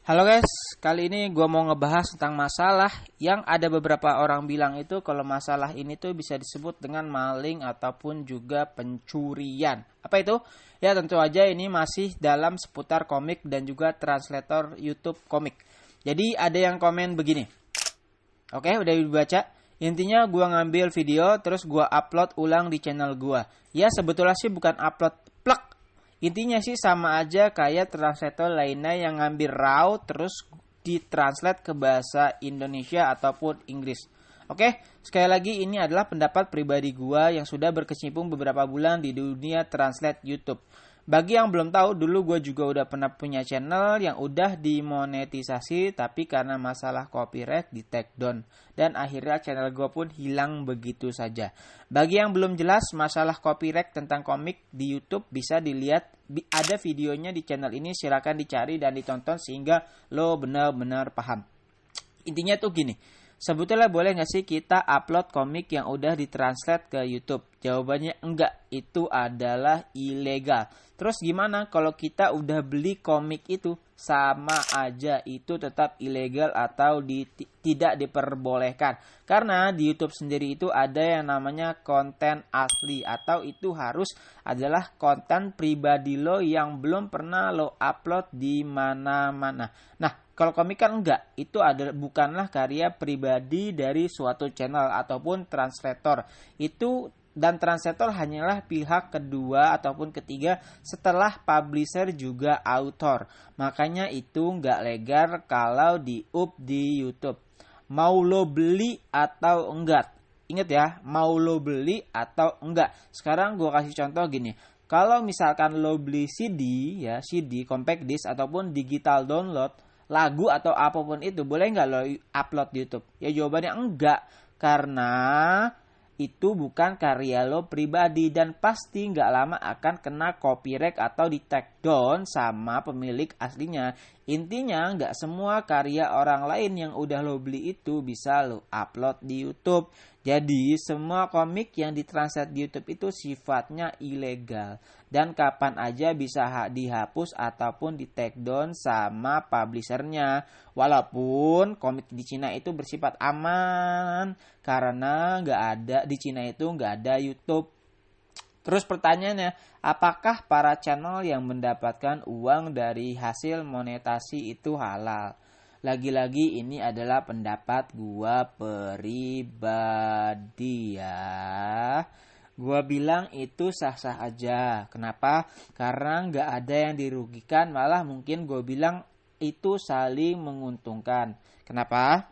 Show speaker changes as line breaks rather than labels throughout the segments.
Halo guys, kali ini gue mau ngebahas tentang masalah yang ada beberapa orang bilang itu kalau masalah ini tuh bisa disebut dengan maling ataupun juga pencurian. Apa itu? Ya tentu aja ini masih dalam seputar komik dan juga translator YouTube komik. Jadi ada yang komen begini. Oke, udah dibaca. Intinya gue ngambil video terus gue upload ulang di channel gue. Ya sebetulnya sih bukan upload plek. Intinya sih sama aja kayak translator lainnya yang ngambil raw terus ditranslate ke bahasa Indonesia ataupun Inggris. Oke, sekali lagi ini adalah pendapat pribadi gua yang sudah berkecimpung beberapa bulan di dunia translate YouTube. Bagi yang belum tahu, dulu gue juga udah pernah punya channel yang udah dimonetisasi, tapi karena masalah copyright di take down. Dan akhirnya channel gue pun hilang begitu saja. Bagi yang belum jelas masalah copyright tentang komik di YouTube, bisa dilihat, ada videonya di channel ini, silakan dicari dan ditonton sehingga lo benar-benar paham. Intinya tuh gini. Sebetulnya boleh nggak sih kita upload komik yang udah ditranslate ke YouTube? Jawabannya enggak, itu adalah ilegal. Terus gimana kalau kita udah beli komik itu? Sama aja, itu tetap ilegal atau tidak diperbolehkan. Karena di YouTube sendiri itu ada yang namanya konten asli atau itu harus adalah konten pribadi lo yang belum pernah lo upload di mana-mana. Nah, kalau komik kan enggak, itu bukanlah karya pribadi dari suatu channel ataupun translator. Itu dan translator hanyalah pihak kedua ataupun ketiga setelah publisher juga author. Makanya itu enggak legal kalau di-up di YouTube. Mau lo beli atau enggak? Ingat ya, mau lo beli atau enggak. Sekarang gue kasih contoh gini. Kalau misalkan lo beli CD, ya CD, compact disc ataupun digital download, lagu atau apapun itu, boleh nggak lo upload di YouTube? Ya jawabannya enggak, karena itu bukan karya lo pribadi dan pasti nggak lama akan kena copyright atau di take down sama pemilik aslinya. Intinya nggak semua karya orang lain yang udah lo beli itu bisa lo upload di YouTube. Jadi semua komik yang ditranslate di YouTube itu sifatnya ilegal dan kapan aja bisa dihapus ataupun di take down sama publishernya. Walaupun komik di Cina itu bersifat aman karena nggak ada di Cina itu nggak ada YouTube. Terus pertanyaannya, apakah para channel yang mendapatkan uang dari hasil monetasi itu halal? Lagi-lagi ini adalah pendapat gua pribadi ya. Gua bilang itu sah-sah aja. Kenapa? Karena nggak ada yang dirugikan, malah mungkin gua bilang itu saling menguntungkan. Kenapa?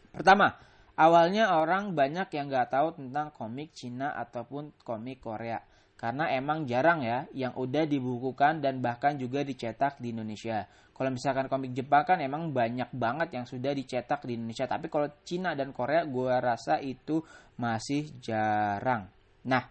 Pertama, awalnya orang banyak yang nggak tahu tentang komik Cina ataupun komik Korea. Karena emang jarang ya yang udah dibukukan dan bahkan juga dicetak di Indonesia. Kalau misalkan komik Jepang kan emang banyak banget yang sudah dicetak di Indonesia. Tapi kalau Cina dan Korea gue rasa itu masih jarang. Nah,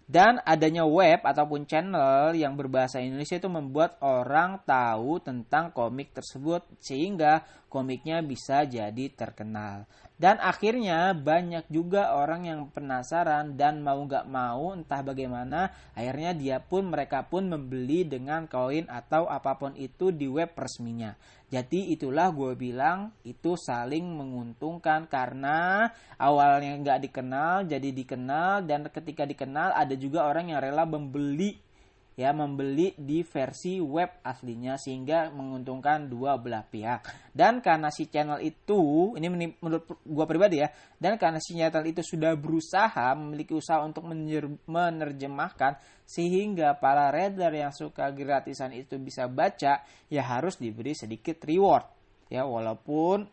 dan adanya web ataupun channel yang berbahasa Indonesia itu membuat orang tahu tentang komik tersebut sehingga komiknya bisa jadi terkenal. Dan akhirnya banyak juga orang yang penasaran dan mau gak mau entah bagaimana akhirnya mereka pun membeli dengan koin atau apapun itu di web resminya. Jadi itulah gue bilang itu saling menguntungkan karena awalnya gak dikenal jadi dikenal dan ketika dikenal ada juga orang yang rela membeli di versi web aslinya sehingga menguntungkan dua belah pihak. Dan karena si channel itu, ini menurut gua pribadi ya, dan karena si channel itu sudah berusaha memiliki usaha untuk menerjemahkan sehingga para reader yang suka gratisan itu bisa baca, ya harus diberi sedikit reward. Ya walaupun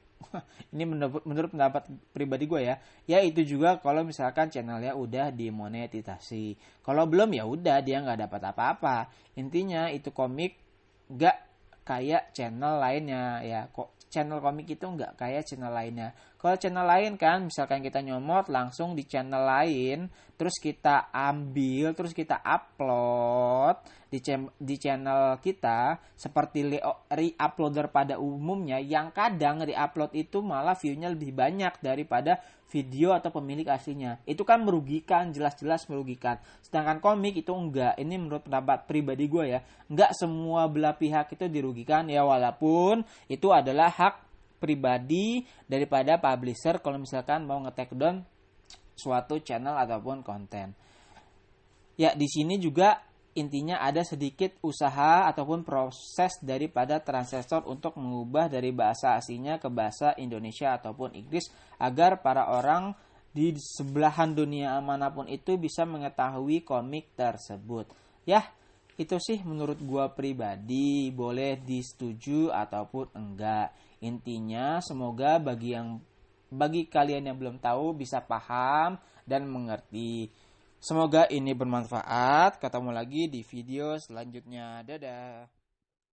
ini menurut pendapat pribadi gue ya itu juga kalau misalkan channelnya udah dimonetisasi. Kalau belum ya udah dia nggak dapat apa-apa. Intinya itu komik nggak kayak channel lainnya ya. Kok channel komik itu nggak kayak channel lainnya. Kalau channel lain kan, misalkan kita nyomot langsung di channel lain, terus kita ambil, terus kita upload di channel kita, seperti re-uploader pada umumnya, yang kadang re-upload itu malah view-nya lebih banyak daripada video atau pemilik aslinya. Itu kan merugikan, jelas-jelas merugikan. Sedangkan komik itu enggak. Ini menurut pendapat pribadi gue ya. Enggak semua belah pihak itu dirugikan ya, walaupun itu adalah hak pribadi daripada publisher kalau misalkan mau nge-take down suatu channel ataupun konten. Ya, di sini juga intinya ada sedikit usaha ataupun proses daripada translator untuk mengubah dari bahasa aslinya ke bahasa Indonesia ataupun Inggris agar para orang di sebelahan dunia manapun itu bisa mengetahui komik tersebut. Ya, itu sih menurut gua pribadi, boleh disetujui ataupun enggak. Intinya semoga bagi kalian yang belum tahu bisa paham dan mengerti. Semoga ini bermanfaat. Ketemu lagi di video selanjutnya. Dadah.